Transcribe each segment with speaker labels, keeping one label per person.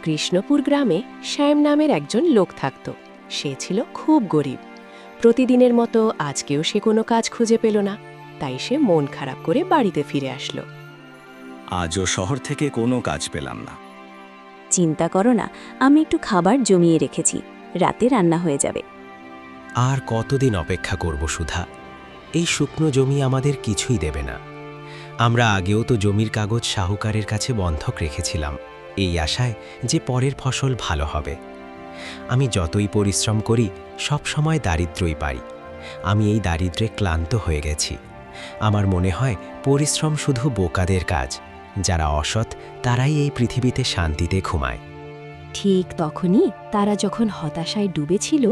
Speaker 1: কৃষ্ণপুর গ্রামে শ্যাম নামের একজন লোক থাকত। সে ছিল খুব গরিব। প্রতিদিনের মতো আজকেও সে কোনো কাজ খুঁজে পেল না, তাই সে মন খারাপ করে বাড়িতে ফিরে আসলো।
Speaker 2: আজও শহর থেকে কোনো কাজ পেলাম না।
Speaker 3: চিন্তা করো না, আমি একটু খাবার জমিয়ে রেখেছি, রাতে রান্না হয়ে যাবে।
Speaker 4: আর কতদিন অপেক্ষা করব সুধা? এই শুকনো জমি আমাদের কিছুই দেবে না। আমরা আগেও তো জমির কাগজ সাহুকারের কাছে বন্ধক রেখেছিলাম, এই আশায় যে পরের ফসল ভালো হবে। আমি যতই পরিশ্রম করি সব সময় দারিদ্র্যই পাই। আমি এই দারিদ্র্যে ক্লান্ত হয়ে গেছি। আমার মনে হয় পরিশ্রম শুধু বোকাদের কাজ, যারা অসৎ তারাই এই পৃথিবীতে শান্তিতে ঘুমায়।
Speaker 1: ঠিক তখনই তারা যখন হতাশায় ডুবেছিল,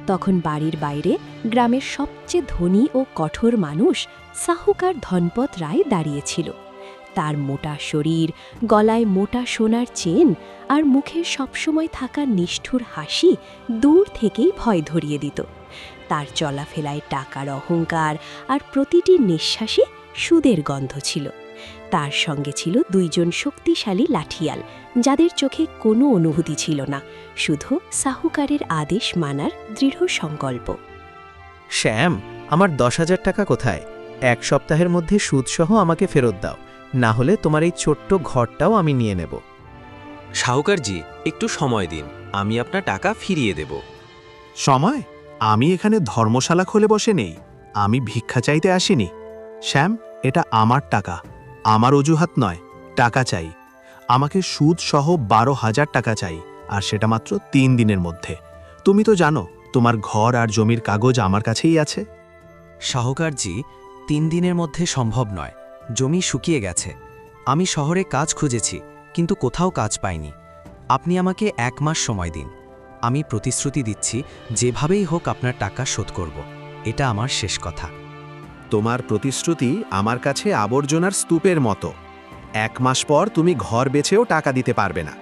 Speaker 1: তখন বাড়ির বাইরে গ্রামের সবচেয়ে ধনী ও কঠোর মানুষ সাহুকার ধনপত রায় দাঁড়িয়েছিল। তার মোটা শরীর, গলায় মোটা সোনার চেন আর মুখে সবসময় থাকা নিষ্ঠুর হাসি দূর থেকেই ভয় ধরিয়ে দিত। তার চলাফেরায় টাকার অহংকার আর প্রতিটি নিঃশ্বাসে সুদের গন্ধ ছিল। তার সঙ্গে ছিল দুইজন শক্তিশালী লাঠিয়াল, যাদের চোখে কোনো অনুভূতি ছিল না, শুধু সাহুকারের আদেশ মানার দৃঢ় সংকল্প।
Speaker 5: শ্যাম, আমার 10,000 টাকা কোথায়? 1 সপ্তাহের মধ্যে সুদসহ আমাকে ফেরত দাও, না হলে তোমার এই ছোট্ট ঘরটাও আমি নিয়ে নেব।
Speaker 6: সাহুকারজি, একটু সময় দিন, আমি আপনার টাকা ফিরিয়ে দেব।
Speaker 7: সময়? আমি এখানে ধর্মশালা খুলে বসে নেই, আমি ভিক্ষা চাইতে আসিনি। শ্যাম, এটা আমার টাকা, আমার অজুহাত নয়। টাকা চাই, আমাকে সুদ সহ 12,000 টাকা চাই, আর সেটা মাত্র 3 দিনের মধ্যে। তুমি তো জানো তোমার ঘর আর জমির কাগজ আমার কাছেই আছে।
Speaker 6: সাহুকারজি, 3 দিনের মধ্যে সম্ভব নয়, জমি শুকিয়ে গেছে। আমি শহরে কাজ খুঁজেছি, কিন্তু কোথাও কাজ পাইনি। আপনি আমাকে 1 মাস সময় দিন। আমি প্রতিশ্রুতি দিচ্ছি, যেভাবেই হোক আপনার টাকা শোধ করব। এটা আমার শেষ কথা।
Speaker 7: তোমার প্রতিশ্রুতি আমার কাছে আবর্জনার স্তূপের মতো। 1 মাস পর তুমি ঘর বেচেও টাকা দিতে পারবে না।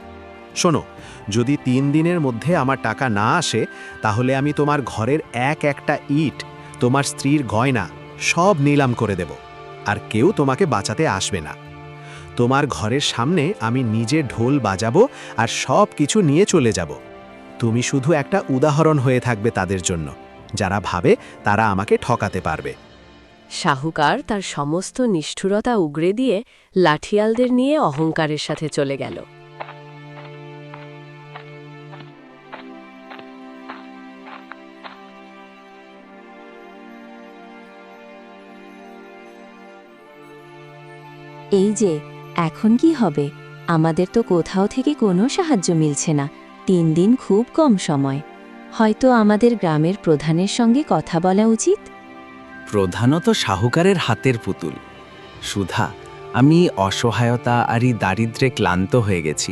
Speaker 7: শোনো, যদি 3 দিনের মধ্যে আমার টাকা না আসে, তাহলে আমি তোমার ঘরের একটা ইট, তোমার স্ত্রীর গয়না সব নিলাম করে দেব, আর কেউ তোমাকে বাঁচাতে আসবে না। তোমার ঘরের সামনে আমি নিজে ঢোল বাজাবো আর সব কিছু নিয়ে চলে যাব। তুমি শুধু একটা উদাহরণ হয়ে থাকবে তাদের জন্য, যারা ভাবে তারা আমাকে ঠকাতে পারবে।
Speaker 1: সাহুকার তার সমস্ত নিষ্ঠুরতা উগরে দিয়ে লাঠিয়ালদের নিয়ে অহংকারের সাথে চলে গেল।
Speaker 3: এই যে, এখন কি হবে? আমাদের তো কোথাও থেকে কোনো সাহায্য মিলছে না। 3 দিন খুব কম সময়। হয়তো আমাদের গ্রামের প্রধানের সঙ্গে কথা বলা উচিত।
Speaker 2: প্রধানত সাহুকারের হাতের পুতুল। সুধা, আমি অসহায়তা আর এই দারিদ্র্যে ক্লান্ত হয়ে গেছি।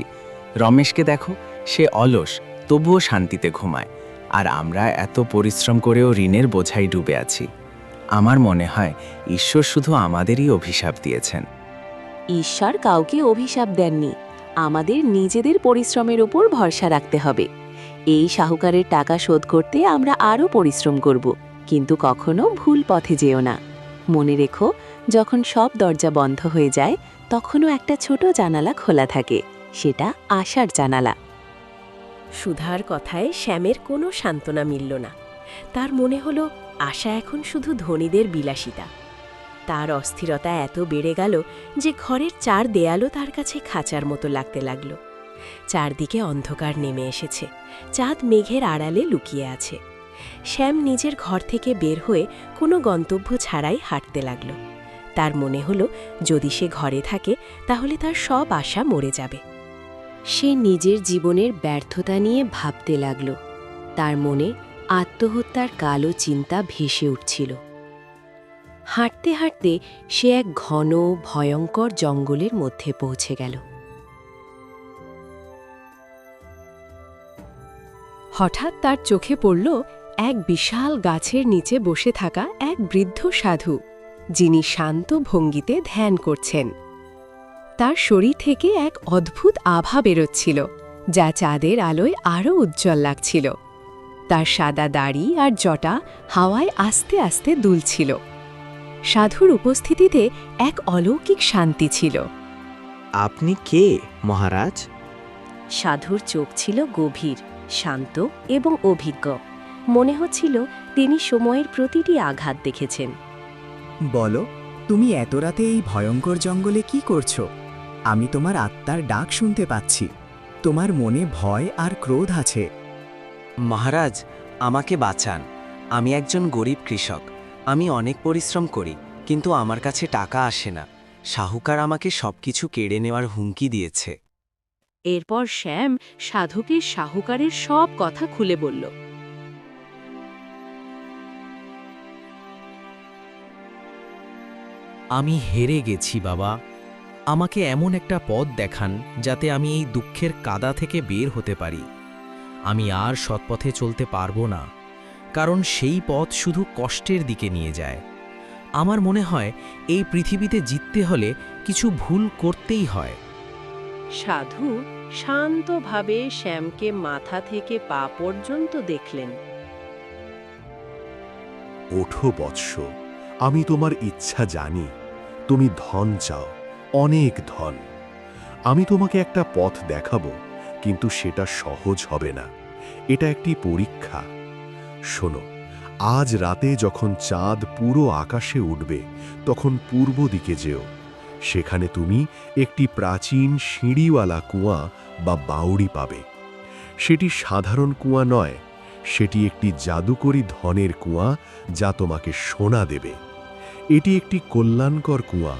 Speaker 2: রমেশকে দেখো, সে অলস, তবুও শান্তিতে ঘুমায়, আর আমরা এত পরিশ্রম করেও ঋণের বোঝাই ডুবে আছি। আমার মনে হয় ঈশ্বর শুধু আমাদেরই অভিশাপ দিয়েছেন।
Speaker 3: ঈশ্বর কাউকে অভিশাপ দেননি, আমাদের নিজেদের পরিশ্রমের উপর ভরসা রাখতে হবে। এই সাহুকারের টাকা শোধ করতে আমরা আরও পরিশ্রম করব, কিন্তু কখনো ভুল পথে যেও না। মনে রেখো, যখন সব দরজা বন্ধ হয়ে যায়, তখনও একটা ছোট জানালা খোলা থাকে, সেটা আশার জানালা।
Speaker 1: সুধার কথায় শ্যামের কোনো সান্ত্বনা মিলল না। তার মনে হলো আশা এখন শুধু ধনীদের বিলাসিতা। তার অস্থিরতা এত বেড়ে গেল যে ঘরের 4 দেয়ালও তার কাছে খাঁচার মতো লাগতে লাগল। চারদিকে অন্ধকার নেমে এসেছে, চাঁদ মেঘের আড়ালে লুকিয়ে আছে। শ্যাম নিজের ঘর থেকে বের হয়ে কোনো গন্তব্য ছাড়াই হাঁটতে লাগল। তার মনে হলো যদি সে ঘরে থাকে তাহলে তার সব আশা মরে যাবে। সে নিজের জীবনের ব্যর্থতা নিয়ে ভাবতে লাগল। তার মনে আত্মহত্যার কালো চিন্তা ভেসে উঠছিল। হাঁটতে হাঁটতে সে এক ঘন ভয়ঙ্কর জঙ্গলের মধ্যে পৌঁছে গেল। হঠাৎ তার চোখে পড়ল এক বিশাল গাছের নিচে বসে থাকা এক বৃদ্ধ সাধু, যিনি শান্ত ভঙ্গিতে ধ্যান করছেন। তার শরীর থেকে এক অদ্ভুত আভা বেরোচ্ছিল, যা চাঁদের আলোয় আরও উজ্জ্বল লাগছিল। তার সাদা দাড়ি আর জটা হাওয়ায় আস্তে আস্তে দুলছিল। সাধুর উপস্থিতিতে এক অলৌকিক শান্তি ছিল।
Speaker 5: আপনি কে, মহারাজ?
Speaker 1: সাধুর চোখ ছিল গভীর, শান্ত এবং অভিজ্ঞ। মনে হচ্ছিল তিনি সময়ের প্রতিটি আঘাত দেখেছেন।
Speaker 8: বলো, তুমি এত রাতে এই ভয়ঙ্কর জঙ্গলে কি করছো? আমি তোমার আত্মার ডাক শুনতে পাচ্ছি। তোমার মনে ভয় আর ক্রোধ আছে।
Speaker 6: মহারাজ, আমাকে বাঁচান। আমি একজন গরিব কৃষক। আমি অনেক পরিশ্রম করি, কিন্তু আমার কাছে টাকা আসে না। শাহুকার আমাকে সবকিছু কেড়ে নেওয়ার হুমকি দিয়েছে।
Speaker 1: এরপর শ্যাম সাধুকে শাহুকারের সব কথা খুলে বলল।
Speaker 9: আমি হেরে গেছি বাবা। আমাকে এমন একটা পথ দেখান যাতে আমি এই দুঃখের কাদা থেকে বের হতে পারি। আমি আর সৎপথে চলতে পারবো না, কারণ সেই পথ শুধু কষ্টের দিকে নিয়ে যায়। আমার মনে হয় এই পৃথিবীতে জিততে হলে কিছু ভুল করতেই হয়।
Speaker 1: সাধু শান্তভাবে শ্যামকে মাথা থেকে পা পর্যন্ত দেখলেন।
Speaker 10: ওঠো বৎস, আমি তোমার ইচ্ছা জানি। তুমি ধন চাও, অনেক ধন। আমি তোমাকে একটা পথ দেখাবো, কিন্তু সেটা সহজ হবে না। এটা একটি পরীক্ষা। শোনো, আজ রাতে যখন চাঁদ পুরো আকাশে উঠবে, তখন পূর্ব দিকে যেও। সেখানে তুমি একটি প্রাচীন সিঁড়িওয়ালা কুয়া বা বাউড়ি পাবে। সেটি সাধারণ কুয়া নয়, সেটি একটি জাদুকরী ধনের কুয়া যা তোমাকে সোনা দেবে। এটি একটি কল্যাণকর কুয়া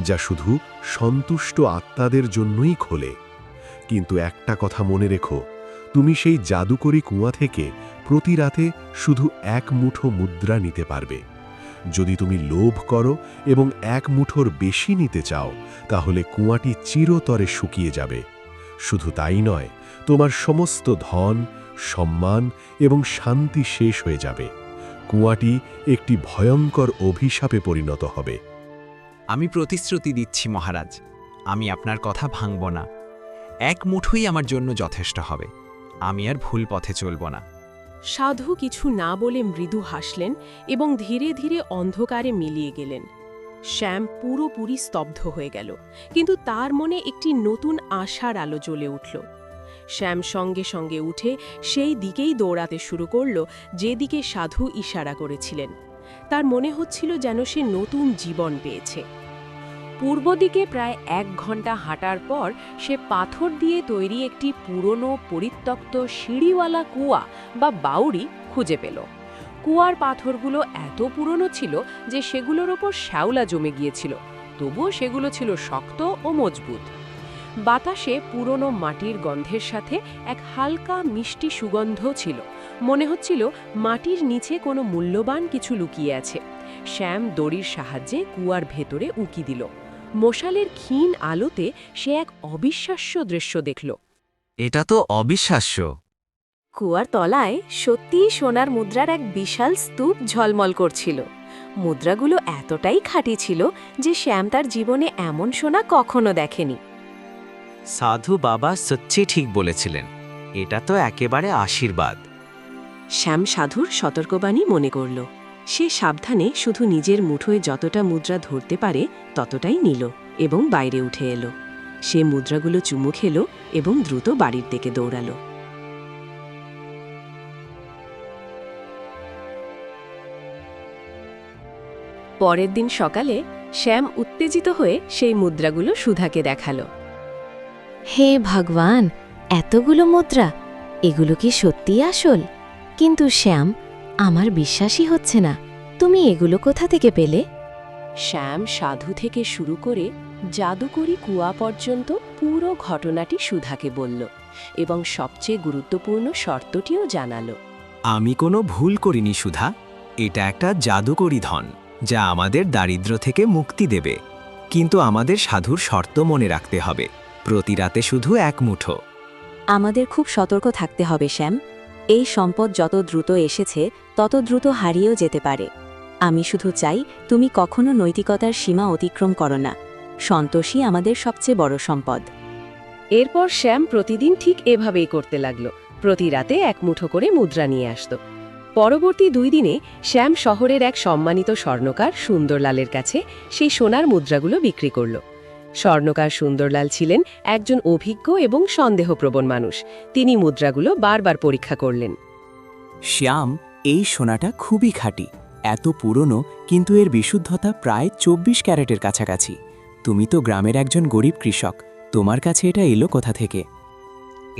Speaker 10: যা শুধু সন্তুষ্ট আত্মাদের জন্যই খোলে। কিন্তু একটা কথা মনে রেখো, তুমি সেই জাদুকরী কুয়া থেকে প্রতি রাতে শুধু এক মুঠো মুদ্রা নিতে পারবে। যদি তুমি লোভ করো এবং এক মুঠোর বেশি নিতে চাও, তাহলে কুয়াটি চিরতরে শুকিয়ে যাবে। শুধু তাই নয়, তোমার সমস্ত ধন, সম্মান এবং শান্তি শেষ হয়ে যাবে। কুয়াটি একটি ভয়ঙ্কর অভিশাপে পরিণত হবে।
Speaker 2: আমি প্রতিশ্রুতি দিচ্ছি মহারাজ, আমি আপনার কথা ভাঙব না। এক মুঠোই আমার জন্য যথেষ্ট হবে। আমি আর ভুল পথে চলব না।
Speaker 1: সাধু কিছু না বলে মৃদু হাসলেন এবং ধীরে ধীরে অন্ধকারে মিলিয়ে গেলেন। শ্যাম পুরোপুরি স্তব্ধ হয়ে গেল, কিন্তু তার মনে একটি নতুন আশার আলো জ্বলে উঠল। শ্যাম সঙ্গে সঙ্গে উঠে সেই দিকেই দৌড়াতে শুরু করল যেদিকে সাধু ইশারা করেছিলেন। তার মনে হচ্ছিল যেন সে নতুন জীবন পেয়েছে। পূর্ব দিকে প্রায় 1 ঘন্টা হাঁটার পর সে পাথর দিয়ে তৈরি একটি পুরনো পরিত্যক্ত সিঁড়িওয়ালা কুয়া বা বাউড়ি খুঁজে পেল। কুয়ার পাথরগুলো এত পুরনো ছিল যে সেগুলোর ওপর শ্যাওলা জমে গিয়েছিল, তবুও সেগুলো ছিল শক্ত ও মজবুত। বাতাসে পুরনো মাটির গন্ধের সাথে এক হালকা মিষ্টি সুগন্ধ ছিল। মনে হচ্ছিল মাটির নিচে কোনো মূল্যবান কিছু লুকিয়ে আছে। শ্যাম দড়ির সাহায্যে কুয়ার ভেতরে উঁকি দিল। মশালের ক্ষীণ আলোতে সে এক অবিশ্বাস্য দৃশ্য দেখল।
Speaker 6: এটা তো অবিশ্বাস্য।
Speaker 3: কুয়ার তলায় সত্যিই সোনার মুদ্রার এক বিশাল স্তূপ ঝলমল করছিল। মুদ্রাগুলো এতটাই খাঁটি ছিল যে শ্যাম তার জীবনে এমন সোনা কখনো দেখেনি।
Speaker 6: সাধু বাবা সত্যি ঠিক বলেছিলেন, এটা তো একেবারে আশীর্বাদ।
Speaker 1: শ্যাম সাধুর সতর্কবাণী মনে করল। সে সাবধানে শুধু নিজের মুঠোয় যতটা মুদ্রা ধরতে পারে ততটাই নিল এবং বাইরে উঠে এলো। সে মুদ্রাগুলো চুমু খেল এবং দ্রুত বাড়ির দিকে দৌড়াল। পরের দিন সকালে শ্যাম উত্তেজিত হয়ে সেই মুদ্রাগুলো সুধাকে দেখালো।
Speaker 3: হে ভগবান, এতগুলো মুদ্রা! এগুলো কি সত্যিই আসল? কিন্তু শ্যাম, আমার বিশ্বাসই হচ্ছে না। তুমি এগুলো কোথা থেকে পেলে?
Speaker 1: শ্যাম সাধু থেকে শুরু করে জাদুকরি কুয়া পর্যন্ত পুরো ঘটনাটি সুধাকে বলল এবং সবচেয়ে গুরুত্বপূর্ণ শর্তটিও জানালো।
Speaker 2: আমি কোনো ভুল করিনি সুধা। এটা একটা জাদুকরী ধন যা আমাদের দারিদ্র্য থেকে মুক্তি দেবে। কিন্তু আমাদের সাধুর শর্ত মনে রাখতে হবে, প্রতি রাতে শুধু এক মুঠো।
Speaker 3: আমাদের খুব সতর্ক থাকতে হবে শ্যাম। এই সম্পদ যত দ্রুত এসেছে তত দ্রুত হারিয়েও যেতে পারে। আমি শুধু চাই তুমি কখনো নৈতিকতার সীমা অতিক্রম করো না। সন্তোষই আমাদের সবচেয়ে বড় সম্পদ।
Speaker 1: এরপর শ্যাম প্রতিদিন ঠিক এভাবেই করতে লাগল। প্রতি রাতে এক মুঠো করে মুদ্রা নিয়ে আসত। পরবর্তী 2 দিনে শ্যাম শহরের এক সম্মানিত স্বর্ণকার সুন্দরলালের কাছে সেই সোনার মুদ্রাগুলো বিক্রি করল। স্বর্ণকার সুন্দরলাল ছিলেন একজন অভিজ্ঞ এবং সন্দেহপ্রবণ মানুষ। তিনি মুদ্রাগুলো বারবার পরীক্ষা করলেন।
Speaker 8: শ্যাম, এই সোনাটা খুবই খাঁটি, এত পুরনো কিন্তু এর বিশুদ্ধতা প্রায় 24 ক্যারেটের কাছাকাছি। তুমি তো গ্রামের একজন গরিব কৃষক, তোমার কাছে এটা এলো কোথা থেকে?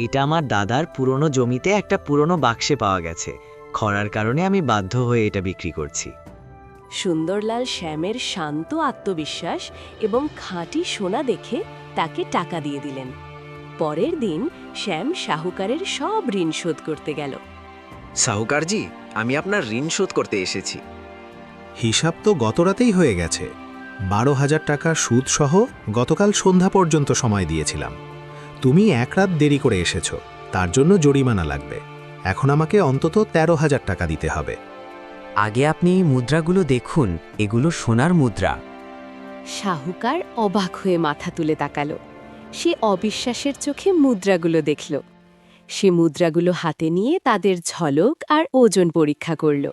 Speaker 11: এটা আমার দাদার পুরনো জমিতে একটা পুরনো বাক্সে পাওয়া গেছে। খরার কারণে আমি বাধ্য হয়ে এটা বিক্রি করছি।
Speaker 1: সুন্দরলাল শ্যামের শান্ত আত্মবিশ্বাস এবং খাঁটি সোনা দেখে তাকে টাকা দিয়ে দিলেন। পরের দিন শ্যাম শাহুকারের সব ঋণ শোধ করতে গেল।
Speaker 2: সাহুকারজি, আমি আপনার ঋণ শোধ করতে এসেছি।
Speaker 7: হিসাব তো গতরাতেই হয়ে গেছে। 12,000 টাকা সুদ সহ গতকাল সন্ধ্যা পর্যন্ত সময় দিয়েছিলাম। তুমি 1 রাত দেরি করে এসেছো, তার জন্য জরিমানা লাগবে। এখন আমাকে অন্তত 13,000 টাকা দিতে হবে।
Speaker 8: আগে আপনি এই মুদ্রাগুলো দেখুন, এগুলো সোনার মুদ্রা।
Speaker 1: শাহুকার অবাক হয়ে মাথা তুলে তাকালো। সে অবিশ্বাসের চোখে মুদ্রাগুলো দেখল। সে মুদ্রাগুলো হাতে নিয়ে তাদের ঝলক আর ওজন পরীক্ষা করল।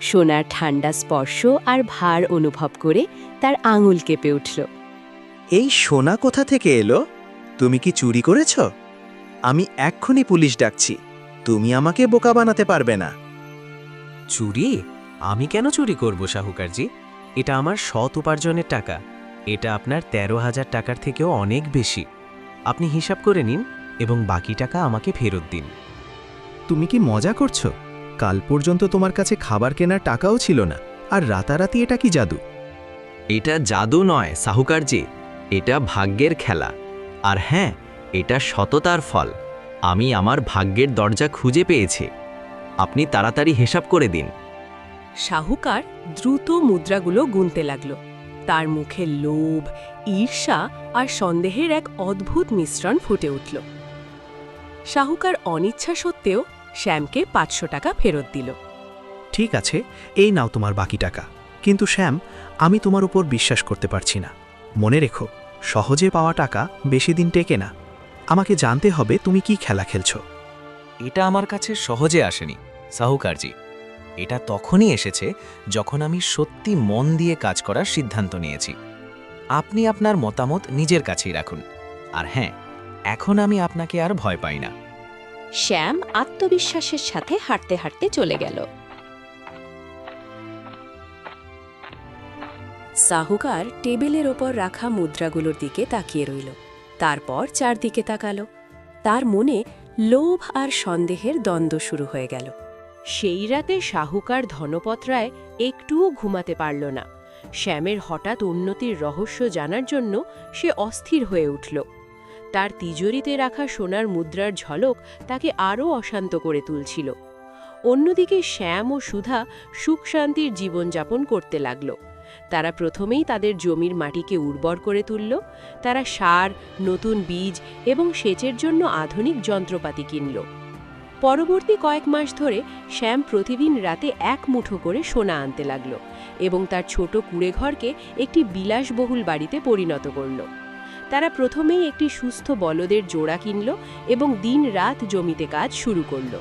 Speaker 1: সোনার ঠান্ডা স্পর্শ আর ভার অনুভব করে তার আঙুল কেঁপে উঠল।
Speaker 5: এই সোনা কোথা থেকে এলো? তুমি কি চুরি করেছ? আমি এক্ষুনি পুলিশ ডাকছি। তুমি আমাকে বোকা বানাতে পারবে না।
Speaker 4: চুরি? আমি কেন চুরি করব শাহুকারজি? এটা আমার সৎ উপার্জনের টাকা। এটা আপনার 13,000 টাকার থেকেও অনেক বেশি। আপনি হিসাব করে নিন এবং বাকি টাকা আমাকে ফেরত দিন।
Speaker 5: তুমি কি মজা করছো? কাল পর্যন্ত তোমার কাছে খাবার কেনার টাকাও ছিল না, আর রাতারাতি এটা কি জাদু?
Speaker 2: এটা জাদু নয় সাহুকারজি, এটা ভাগ্যের খেলা। আর হ্যাঁ, এটা সততার ফল। আমি আমার ভাগ্যের দরজা খুঁজে পেয়েছি। আপনি তাড়াতাড়ি হিসাব করে দিন।
Speaker 1: শাহুকার দ্রুত মুদ্রাগুলো গুনতে লাগল। তার মুখে লোভ, ঈর্ষা আর সন্দেহের এক অদ্ভুত মিশ্রণ ফুটে উঠল। শাহুকার অনিচ্ছা সত্ত্বেও শ্যামকে 500 টাকা ফেরত দিল।
Speaker 5: ঠিক আছে, এই নাও তোমার বাকি টাকা। কিন্তু শ্যাম, আমি তোমার উপর বিশ্বাস করতে পারছি না। মনে রেখো, সহজে পাওয়া টাকা বেশি দিন টেকে না। আমাকে জানতে হবে তুমি কি খেলা খেলছো।
Speaker 6: এটা আমার কাছে সহজে আসেনি সাহুকারজি। এটা তখনই এসেছে যখন আমি সত্যি মন দিয়ে কাজ করার সিদ্ধান্ত নিয়েছি। আপনি আপনার মতামত নিজের কাছেই রাখুন। আর হ্যাঁ, এখন আমি আপনাকে আর ভয় পাই না।
Speaker 1: শ্যাম আত্মবিশ্বাসের সাথে হাঁটতে হাঁটতে চলে গেল। সাহুকার টেবিলের ওপর রাখা মুদ্রাগুলোর দিকে তাকিয়ে রইল। তারপর চারদিকে তাকালো। তার মনে লোভ আর সন্দেহের দ্বন্দ্ব শুরু হয়ে গেল। সেই রাতে শাহুকার ধনপত রায় একটুও ঘুমাতে পারল না। শ্যামের হঠাৎ উন্নতির রহস্য জানার জন্য সে অস্থির হয়ে উঠল। তার তিজোরিতে রাখা সোনার মুদ্রার ঝলক তাকে আরও অশান্ত করে তুলছিল। অন্যদিকে শ্যাম ও সুধা সুখ শান্তির জীবনযাপন করতে লাগল। তারা প্রথমেই তাদের জমির মাটিকে উর্বর করে তুলল। তারা সার, নতুন বীজ এবং সেচের জন্য আধুনিক যন্ত্রপাতি কিনল। পরবর্তী কয়েক মাস ধরে শ্যাম প্রতিদিন রাতে 1 মুঠো করে সোনা আনতে লাগল এবং তার ছোট কুঁড়েঘরকে একটি বিলাসবহুল বাড়িতে পরিণত করল। তারা প্রথমেই একটি সুস্থ বলদের জোড়া কিনল এবং দিন-রাত জমিতে কাজ শুরু করল।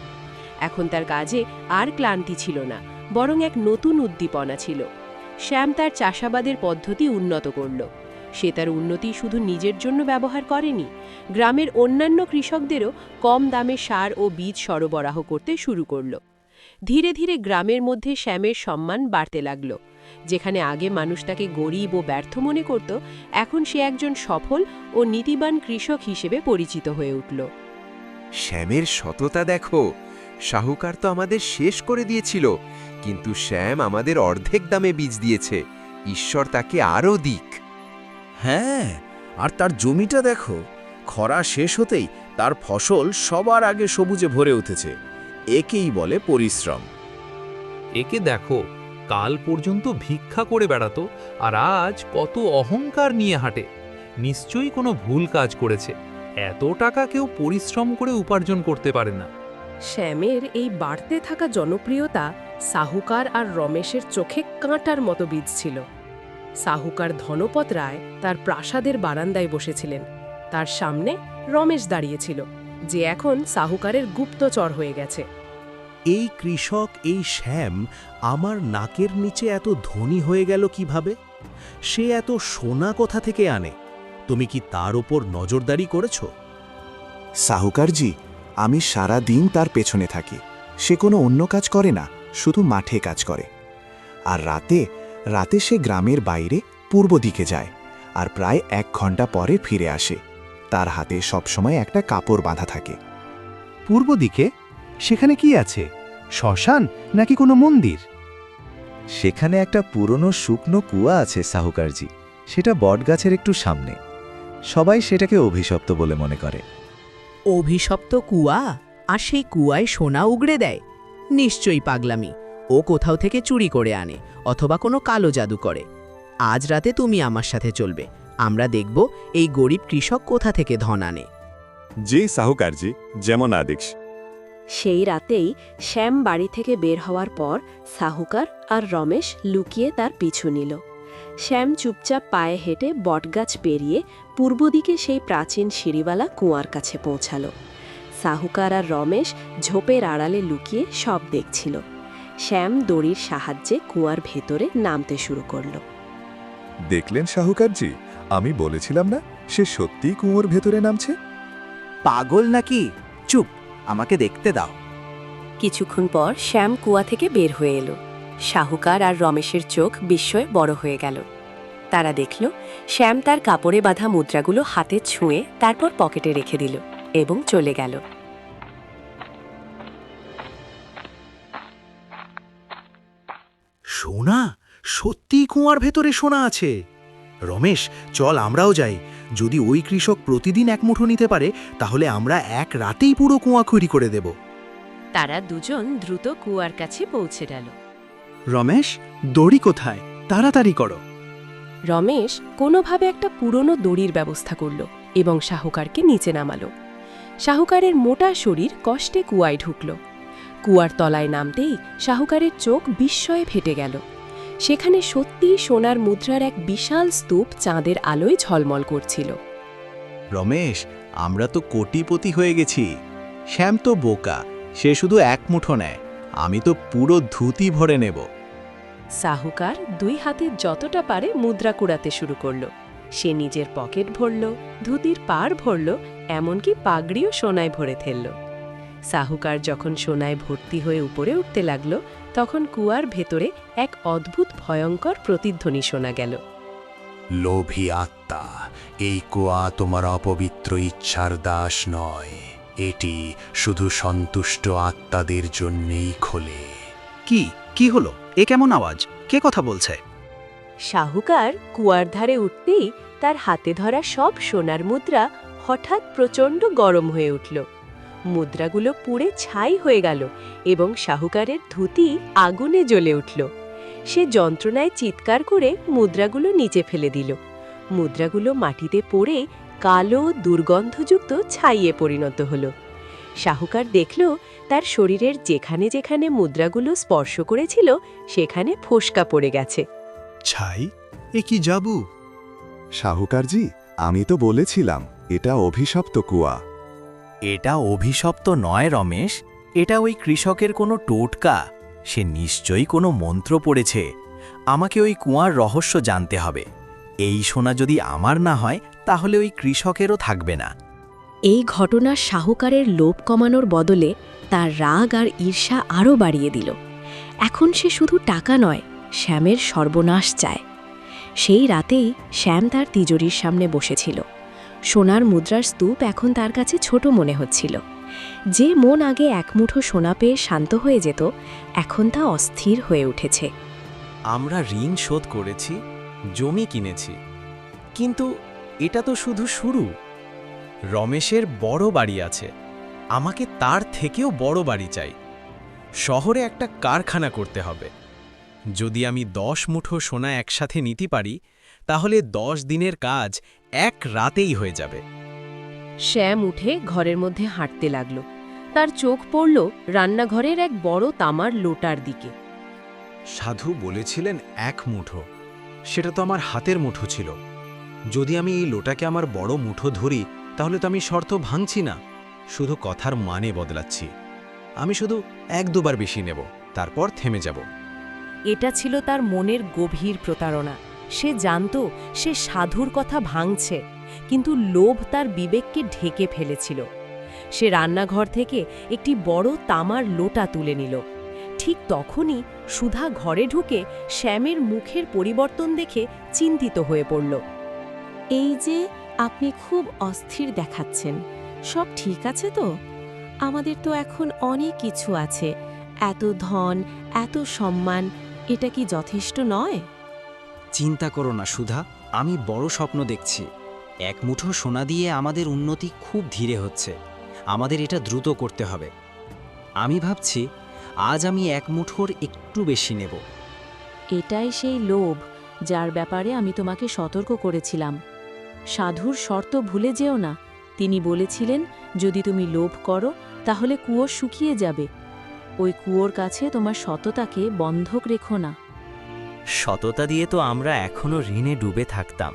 Speaker 1: এখন তার কাজে আর ক্লান্তি ছিল না, বরং এক নতুন উদ্দীপনা ছিল। শ্যাম তার চাষাবাদের পদ্ধতি উন্নত করল। সে তার উন্নতি শুধু নিজের জন্য ব্যবহার করেনি, গ্রামের অন্যান্য কৃষকদেরও কম দামে সার ও বীজ সরবরাহ করতে শুরু করল। ধীরে ধীরে গ্রামের মধ্যে শ্যামের সম্মান বাড়তে লাগল। যেখানে আগে মানুষ তাকে গরিব ও ব্যর্থ মনে করত, এখন সে একজন সফল ও নীতিবান কৃষক হিসেবে পরিচিত হয়ে উঠল।
Speaker 12: শ্যামের সততা দেখো। শাহুকার তো আমাদের শেষ করে দিয়েছিল, কিন্তু শ্যাম আমাদের অর্ধেক দামে বীজ দিয়েছে। ঈশ্বর তাকে আরও দিক।
Speaker 13: হ্যাঁ, আর তার জমিটা দেখো, খরা শেষ হতেই তার ফসল সবার আগে সবুজে ভরে উঠেছে। একেই বলে পরিশ্রম।
Speaker 14: একে দেখো, কাল পর্যন্ত ভিক্ষা করে বেড়াতো, আর আজ কত অহংকার নিয়ে হাঁটে। নিশ্চয়ই কোনো ভুল কাজ করেছে। এত টাকা কেউ পরিশ্রম করে উপার্জন করতে পারে না।
Speaker 1: শ্যামের এই বাড়তে থাকা জনপ্রিয়তা সাহুকার আর রমেশের চোখে কাঁটার মতো বিঁধছিল। সাহুকার ধনপত রায় তার প্রাসাদের বারান্দায় বসেছিলেন। তার সামনে রমেশ দাঁড়িয়েছিল, যে এখন সাহুকারের গুপ্তচর হয়ে গেছে।
Speaker 13: এই কৃষক, এই শ্যাম আমার নাকের নিচে এত ধনী হয়ে গেল কিভাবে? সে এত সোনা কোথা থেকে আনে?
Speaker 5: তুমি কি তার ওপর নজরদারি করেছো?
Speaker 7: সাহুকারজি, আমি সারা দিন তার পেছনে থাকি। সে কোনো অন্য কাজ করে না, শুধু মাঠে কাজ করে। আর রাতে রাতে সে গ্রামের বাইরে পূর্ব দিকে যায়, আর প্রায় 1 ঘন্টা পরে ফিরে আসে। তার হাতে সবসময় একটা কাপড় বাঁধা থাকে।
Speaker 5: পূর্ব দিকে? সেখানে কি আছে? শ্মশান নাকি কোনো মন্দির?
Speaker 15: সেখানে একটা পুরনো শুকনো কুয়া আছে সাহুকারজি, সেটা বটগাছের একটু সামনে। সবাই সেটাকে অভিশপ্ত বলে মনে করে।
Speaker 16: অভিশপ্ত কুয়া? আর সেই কুয়ায় সোনা উগড়ে দেয়? নিশ্চয়ই পাগলামি। ও কোথাও থেকে চুরি করে আনে, অথবা কোনো কালো জাদু করে। আজ রাতে তুমি আমার সাথে চলবে, আমরা দেখব এই গরিব কৃষক কোথা থেকে ধন আনে।
Speaker 10: জি সাহুকারজি, যেমন আদেশ।
Speaker 1: সেই রাতেই শ্যাম বাড়ি থেকে বের হওয়ার পর সাহুকার আর রমেশ লুকিয়ে তার পিছু নিল। শ্যাম চুপচাপ পায়ে হেঁটে বটগাছ পেরিয়ে পূর্ব দিকে সেই প্রাচীন সিঁড়িওয়ালা কুয়ার কাছে পৌঁছাল। সাহুকার আর রমেশ ঝোপের আড়ালে লুকিয়ে সব দেখছিল। শ্যাম দড়ির সাহায্যে কুয়ার ভেতরে নামতে শুরু করল।
Speaker 10: দেখলেন সাহুকারজি, আমি বলেছিলাম না সে সত্যিই কুয়োর ভেতরে নামছে।
Speaker 6: পাগল নাকি? চুপ, আমাকে দেখতে দাও।
Speaker 1: কিছুক্ষণ পর শ্যাম কুয়া থেকে বের হয়ে এলো। সাহুকার আর রমেশের চোখ বিস্ময়ে বড় হয়ে গেল। তারা দেখল শ্যাম তার কাপড়ে বাঁধা মুদ্রাগুলো হাতে ছুঁয়ে তারপর পকেটে রেখে দিল এবং চলে গেল।
Speaker 5: সোনা? সত্যিই কুয়ার ভেতরে সোনা আছে? রমেশ, চল আমরাও যাই। যদি ওই কৃষক প্রতিদিন 1 মুঠো নিতে পারে, তাহলে আমরা 1 রাতেই পুরো কুয়া খড়ি করে দেব।
Speaker 1: তারা দুজন দ্রুত কুয়ার কাছে পৌঁছে গেল।
Speaker 5: রমেশ, দড়ি কোথায়? তাড়াতাড়ি করো।
Speaker 1: রমেশ কোনোভাবে একটা পুরনো দড়ির ব্যবস্থা করল এবং সাহুকারকে নিচে নামালো। সাহুকারের মোটা শরীর কষ্টে কুয়ায় ঢুকল। কুয়ার তলায় নামতেই সাহুকারের চোখ বিস্ময়ে ফেটে গেল। সেখানে সত্যিই সোনার মুদ্রার এক বিশাল স্তূপ চাঁদের আলোয় ঝলমল করছিল।
Speaker 6: রমেশ, আমরা তো কোটিপতি হয়ে গেছি। শ্যাম তো বোকা, সে শুধু 1 মুঠো নেয়, আমি তো পুরো ধুতি ভরে নেব।
Speaker 1: সাহুকার 2 হাতে যতটা পারে মুদ্রা কুড়াতে শুরু করল। সে নিজের পকেট ভরল, ধুতির পাড় ভরল, এমনকি পাগড়িও সোনায় ভরে ফেলল। সাহুকার যখন সোনায় ভর্তি হয়ে উপরে উঠতে লাগল, তখন কুয়ার ভেতরে এক অদ্ভুত ভয়ঙ্কর প্রতিধ্বনি শোনা গেল।
Speaker 17: লোভী আত্মা, এই কুয়া তোমার অপবিত্র ইচ্ছার দাস নয়। এটি শুধু সন্তুষ্ট আত্মাদের জন্যেই খোলে।
Speaker 5: কি হলো? এ কেমন আওয়াজ? কে কথা বলছে?
Speaker 1: সাহুকার কুয়ার ধারে উঠতেই তার হাতে ধরা সব সোনার মুদ্রা হঠাৎ প্রচণ্ড গরম হয়ে উঠল। মুদ্রাগুলো পুড়ে ছাই হয়ে গেল এবং সাহুকারের ধুতি আগুনে জ্বলে উঠল। সে যন্ত্রণায় চিৎকার করে মুদ্রাগুলো নিচে ফেলে দিল। মুদ্রাগুলো মাটিতে পড়ে কালো দুর্গন্ধযুক্ত ছাইয়ে পরিণত হল। সাহুকার দেখল তার শরীরের যেখানে যেখানে মুদ্রাগুলো স্পর্শ করেছিল সেখানে ফোসকা পড়ে গেছে।
Speaker 5: ছাই? এ কি জাদু?
Speaker 10: সাহুকারজি, আমি তো বলেছিলাম এটা অভিশপ্ত কুয়া।
Speaker 6: এটা অভিশপ্ত নয় রমেশ, এটা ওই কৃষকের কোনো টোটকা। সে নিশ্চয়ই কোনো মন্ত্র পড়েছে। আমাকে ওই কুয়ার রহস্য জানতে হবে। এই সোনা যদি আমার না হয়, তাহলে ওই কৃষকেরও থাকবে না।
Speaker 1: এই ঘটনা সাহুকারের লোভ কমানোর বদলে তার রাগ আর ঈর্ষা আরও বাড়িয়ে দিল। এখন সে শুধু টাকা নয়, শ্যামের সর্বনাশ চায়। সেই রাতেই শ্যাম তার তিজোরির সামনে বসেছিল। সোনার মুদ্রার স্তূপ এখন তার কাছে ছোট মনে হচ্ছিল। যে মন আগে 1 মুঠো সোনা পেয়ে শান্ত হয়ে যেত, এখন তা অস্থির হয়ে উঠেছে।
Speaker 9: আমরা ঋণ শোধ করেছি, জমি কিনেছি, কিন্তু এটা তো শুধু শুরু। রমেশের বড় বাড়ি আছে, আমাকে তার থেকেও বড় বাড়ি চাই। শহরে একটা কারখানা করতে হবে। যদি আমি 10 মুঠো সোনা একসাথে নিতে পারি, তাহলে 10 দিনের কাজ 1 রাতেই হয়ে যাবে।
Speaker 1: শ্যাম উঠে ঘরের মধ্যে হাঁটতে লাগল। তার চোখ পড়ল রান্নাঘরের এক বড় তামার লোটার দিকে।
Speaker 9: সাধু বলেছিলেন 1 মুঠো, সেটা তো আমার হাতের মুঠো ছিল। যদি আমি এই লোটাকে আমার বড় মুঠো ধরি, তাহলে তো আমি শর্ত ভাঙছি না, শুধু কথার মানে বদলাচ্ছি। আমি শুধু 1-2 বার বেশি নেব, তারপর থেমে যাব।
Speaker 1: এটা ছিল তার মনের গভীর প্রতারণা। সে জানত সে সাধুর কথা ভাঙছে, কিন্তু লোভ তার বিবেককে ঢেকে ফেলেছিল। সে রান্নাঘর থেকে একটি বড় তামার লোটা তুলে নিল। ঠিক তখনই সুধা ঘরে ঢুকে শ্যামের মুখের পরিবর্তন দেখে চিন্তিত হয়ে পড়ল।
Speaker 3: এই যে আপনি খুব অস্থির দেখাচ্ছেন, সব ঠিক আছে তো? আমাদের তো এখন অনেক কিছু আছে, এত ধন, এত সম্মান, এটা কি যথেষ্ট নয়?
Speaker 6: চিন্তা করো না সুধা, আমি বড় স্বপ্ন দেখছি। এক মুঠো সোনা দিয়ে আমাদের উন্নতি খুব ধীরে হচ্ছে, আমাদের এটা দ্রুত করতে হবে। আমি ভাবছি আজ আমি এক মুঠোর একটু বেশি নেব।
Speaker 3: এটাই সেই লোভ যার ব্যাপারে আমি তোমাকে সতর্ক করেছিলাম। সাধুর শর্ত ভুলে যেও না। তিনি বলেছিলেন, যদি তুমি লোভ করো তাহলে কুয়ো শুকিয়ে যাবে। ওই কুয়োর কাছে তোমার সততাকে বন্ধক রেখো না।
Speaker 8: সততা দিয়ে তো আমরা এখনো ঋণে ডুবে থাকতাম।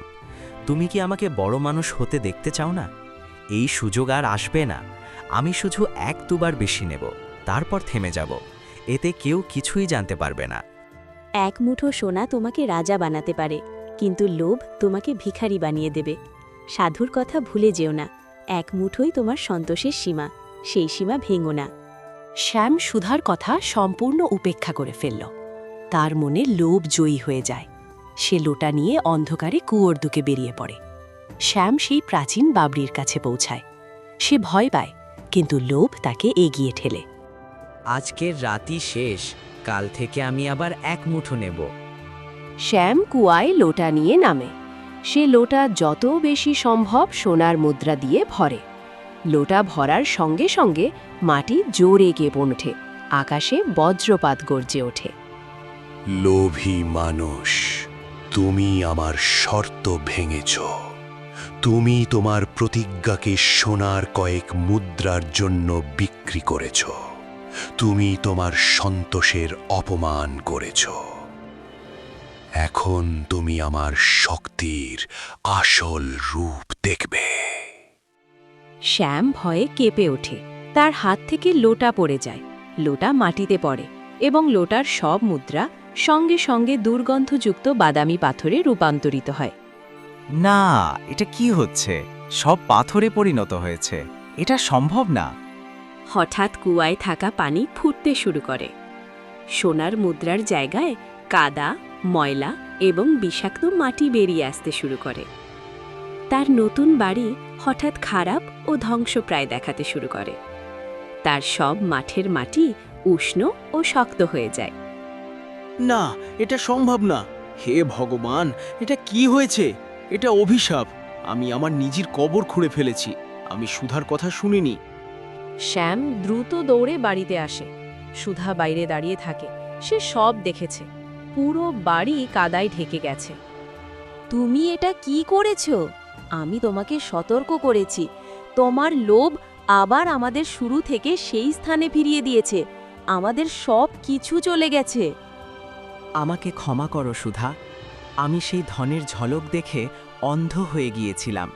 Speaker 8: তুমি কি আমাকে বড় মানুষ হতে দেখতে চাও না? এই সুযোগ আর আসবে না। আমি শুধু 1-2 বার বেশি নেব, তারপর থেমে যাব। এতে কেউ কিছুই জানতে পারবে না।
Speaker 18: এক মুঠো সোনা তোমাকে রাজা বানাতে পারে, কিন্তু লোভ তোমাকে ভিখারি বানিয়ে দেবে। সাধুর কথা ভুলে যেও না। এক মুঠোই তোমার সন্তোষের সীমা, সেই সীমা ভেঙো না।
Speaker 1: শ্যাম সুধার কথা সম্পূর্ণ উপেক্ষা করে ফেলল। তার মনে লোভ জয়ী হয়ে যায়। সে লোটা নিয়ে অন্ধকারে কুয়োর দিকে বেরিয়ে পড়ে। শ্যাম সেই প্রাচীন বাবরির কাছে পৌঁছায়। সে ভয় পায়, কিন্তু লোভ তাকে এগিয়ে ঠেলে।
Speaker 8: আজকের রাতই শেষ, কাল থেকে আমি আবার এক মুঠো নেব।
Speaker 1: শ্যাম কুয়ায় লোটা নিয়ে নামে। সে লোটা যত বেশি সম্ভব সোনার মুদ্রা দিয়ে ভরে। লোটা ভরার সঙ্গে সঙ্গে মাটি জোরে কেঁপে ওঠে, আকাশে বজ্রপাত গর্জে ওঠে।
Speaker 17: লোভী মানুষ, তুমি আমার শর্ত ভেঙেছ। তুমি তোমার প্রতিজ্ঞাকে সোনার কয়েক মুদ্রার জন্য বিক্রি করেছ। তুমি তোমার সন্তোষের অপমান করেছ। এখন তুমি আমার শক্তির আসল রূপ দেখবে।
Speaker 1: শ্যাম ভয়ে কেঁপে ওঠে। তার হাত থেকে লোটা পড়ে যায়। লোটা মাটিতে পড়ে এবং লোটার সব মুদ্রা সঙ্গে সঙ্গে দুর্গন্ধযুক্ত বাদামি পাথরে রূপান্তরিত হয়।
Speaker 2: না, এটা কি হচ্ছে? সব পাথরে পরিণত হয়েছে। এটা সম্ভব না।
Speaker 1: হঠাৎ কুয়ায় থাকা পানি ফুটতে শুরু করে। সোনার মুদ্রার জায়গায় কাদা, ময়লা এবং বিষাক্ত মাটি বেরিয়ে আসতে শুরু করে। তার নতুন বাড়ি হঠাৎ খারাপ ও ধ্বংসপ্রায় দেখাতে শুরু করে। তার সব মাঠের মাটি উষ্ণ ও শক্ত হয়ে যায়।
Speaker 9: না, এটা সম্ভব না। হে ভগবান, এটা কি হয়েছে? এটা অভিশাপ। আমি আমার নিজের কবর খুঁড়ে ফেলেছি। আমি সুধার কথা শুনিনি।
Speaker 1: শ্যাম দ্রুত দৌড়ে বাড়িতে আসে। সুধা বাইরে দাঁড়িয়ে থাকে। সে সব দেখেছে। পুরো বাড়ি কাদায় ঢেকে গেছে।
Speaker 18: তুমি এটা কি করেছ? আমি তোমাকে সতর্ক করেছি। তোমার লোভ আবার আমাদের শুরু থেকে সেই স্থানে ফিরিয়ে দিয়েছে। আমাদের সব কিছু চলে গেছে।
Speaker 8: আমাকে ক্ষমা করো সুধা। আমি সেই ধনের ঝলক দেখে অন্ধ হয়ে গিয়েছিলাম।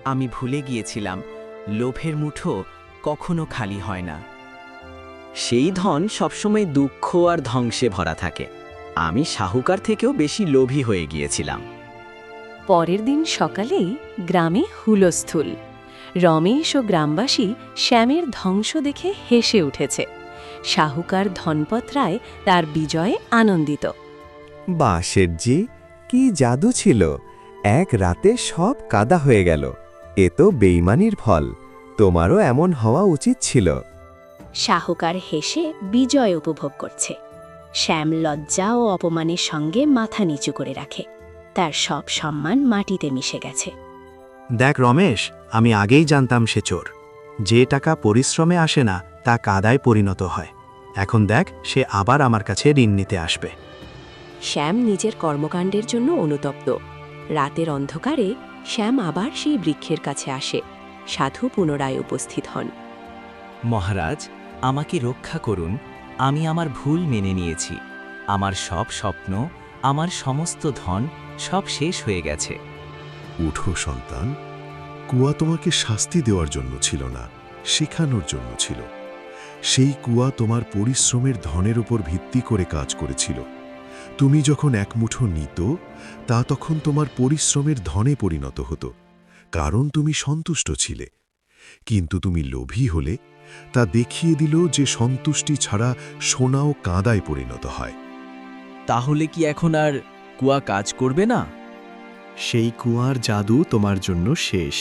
Speaker 8: আমি ভুলে গিয়েছিলাম লোভের মুঠো কখনো খালি হয় না।
Speaker 11: সেই ধন সবসময় দুঃখ আর ধ্বংসে ভরা থাকে। আমি সাহুকার থেকেও বেশি লোভী হয়ে গিয়েছিলাম।
Speaker 1: পরের দিন সকালেই গ্রামে হুলস্থুল। রমেশ ও গ্রামবাসী শ্যামের ধ্বংস দেখে হেসে উঠেছে। সাহুকার ধনপত রায় তার বিজয়ে আনন্দিত।
Speaker 15: বাঁশেরজি, কি জাদু ছিল! এক রাতে সব কাদা হয়ে গেল। এ তো বেইমানির ফল। তোমারও এমন হওয়া উচিত ছিল।
Speaker 18: সাহুকার হেসে বিজয় উপভোগ করছে। শ্যাম লজ্জা ও অপমানের সঙ্গে মাথা নিচু করে রাখে। তার সব সম্মান মাটিতে মিশে গেছে।
Speaker 5: দেখ রমেশ, আমি আগেই জানতাম সে চোর। যে টাকা পরিশ্রমে আসে না তা কাদায় পরিণত হয়। এখন দেখ, সে আবার আমার কাছে ঋণ নিতে আসবে।
Speaker 1: শ্যাম নিজের কর্মকাণ্ডের জন্য অনুতপ্ত। রাতের অন্ধকারে শ্যাম আবার সেই বৃক্ষের কাছে আসে। সাধু পুনরায় উপস্থিত হন।
Speaker 8: মহারাজ, আমাকে রক্ষা করুন। আমি আমার ভুল মেনে নিয়েছি। আমার সব স্বপ্ন, আমার সমস্ত ধন সব শেষ হয়ে গেছে।
Speaker 10: উঠো সন্তান, কুয়া তোমাকে শাস্তি দেওয়ার জন্য ছিল না, শেখানোর জন্য ছিল। সেই কুয়া তোমার পরিশ্রমের ধনের উপর ভিত্তি করে কাজ করেছিল। তুমি যখন এক মুঠো নিত, তা তখন তোমার পরিশ্রমের ধনে পরিণত হতো। কারণ তুমি সন্তুষ্ট ছিলে। কিন্তু তুমি লোভী হলে, তা দেখিয়ে দিল যে সন্তুষ্টি ছাড়া সোনাও কাঁদায় পরিণত হয়।
Speaker 6: তাহলে কি এখন আর কুয়া কাজ করবে না?
Speaker 7: সেই কুয়ার জাদু তোমার জন্য শেষ।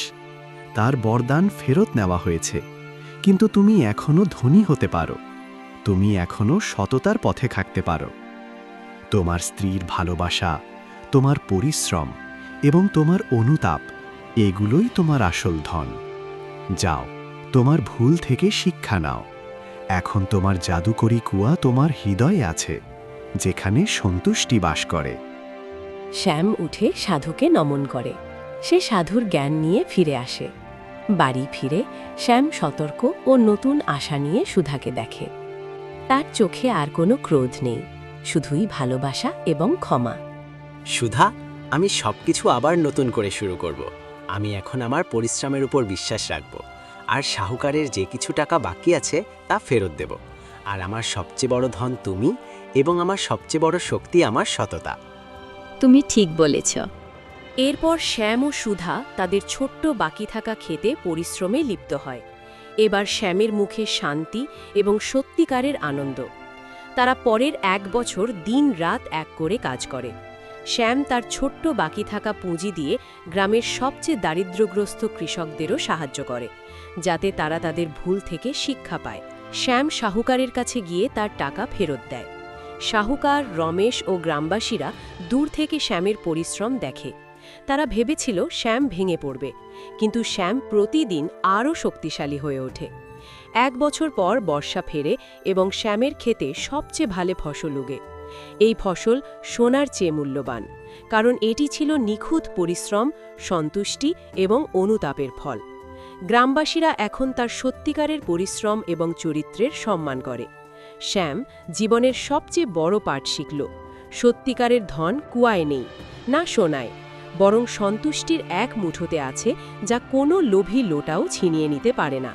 Speaker 7: তার বরদান ফেরত নেওয়া হয়েছে, কিন্তু তুমি এখনো ধনী হতে পারো। তুমি এখনো সততার পথে থাকতে পারো। তোমার স্ত্রীর ভালোবাসা, তোমার পরিশ্রম এবং তোমার অনুতাপ, এগুলোই তোমার আসল ধন। যাও, তোমার ভুল থেকে শিক্ষা নাও। এখন তোমার জাদুকরী কুয়া তোমার হৃদয়ে আছে, যেখানে সন্তুষ্টি বাস করে।
Speaker 1: শ্যাম উঠে সাধুকে নমন করে। সে সাধুর জ্ঞান নিয়ে ফিরে আসে। বাড়ি ফিরে শ্যাম সতর্ক ও নতুন আশা নিয়ে সুধাকে দেখে। তার চোখে আর কোনো ক্রোধ নেই, শুধুই ভালোবাসা এবং ক্ষমা।
Speaker 8: সুধা, আমি সবকিছু আবার নতুন করে শুরু করব। আমি এখন আমার পরিশ্রমের উপর বিশ্বাস রাখব, আর শাহুকারের যে কিছু টাকা বাকি আছে তা ফেরত দেব। আর আমার সবচেয়ে বড় ধন তুমি, এবং আমার সবচেয়ে বড় শক্তি আমার সততা।
Speaker 18: তুমি ঠিক বলেছ।
Speaker 1: এরপর শ্যাম ও সুধা তাদের ছোট্ট বাকি থাকা খেতে পরিশ্রমে লিপ্ত হয়। এবার শ্যামের মুখে শান্তি এবং সত্যিকারের আনন্দ। তারা পরের 1 বছর দিন রাত এক করে কাজ করে। শ্যাম তার ছোট্ট বাকি থাকা পুঁজি দিয়ে গ্রামের সবচেয়ে দারিদ্র্যগ্রস্ত কৃষকদেরও সাহায্য করে, যাতে তারা তাদের ভুল থেকে শিক্ষা পায়। শ্যাম শাহুকারের কাছে গিয়ে তার টাকা ফেরত দেয়। শাহুকার, রমেশ ও গ্রামবাসীরা দূর থেকে শ্যামের পরিশ্রম দেখে। তারা ভেবেছিল শ্যাম ভেঙে পড়বে, কিন্তু শ্যাম প্রতিদিন আরও শক্তিশালী হয়ে ওঠে। 1 বছর পর বর্ষা ফেরে এবং শ্যামের ক্ষেতে সবচেয়ে ভালো ফসল উগে। এই ফসল সোনার চেয়ে মূল্যবান, কারণ এটি ছিল নিখুঁত পরিশ্রম, সন্তুষ্টি এবং অনুতাপের ফল। গ্রামবাসীরা এখন তার সত্যিকারের পরিশ্রম এবং চরিত্রের সম্মান করে। শ্যাম জীবনের সবচেয়ে বড় পাঠ শিখল। সত্যিকারের ধন কুয়ায় নেই, না সোনায়, বরং সন্তুষ্টির এক মুঠোতে আছে, যা কোনো লোভী লোটাও ছিনিয়ে নিতে পারে না।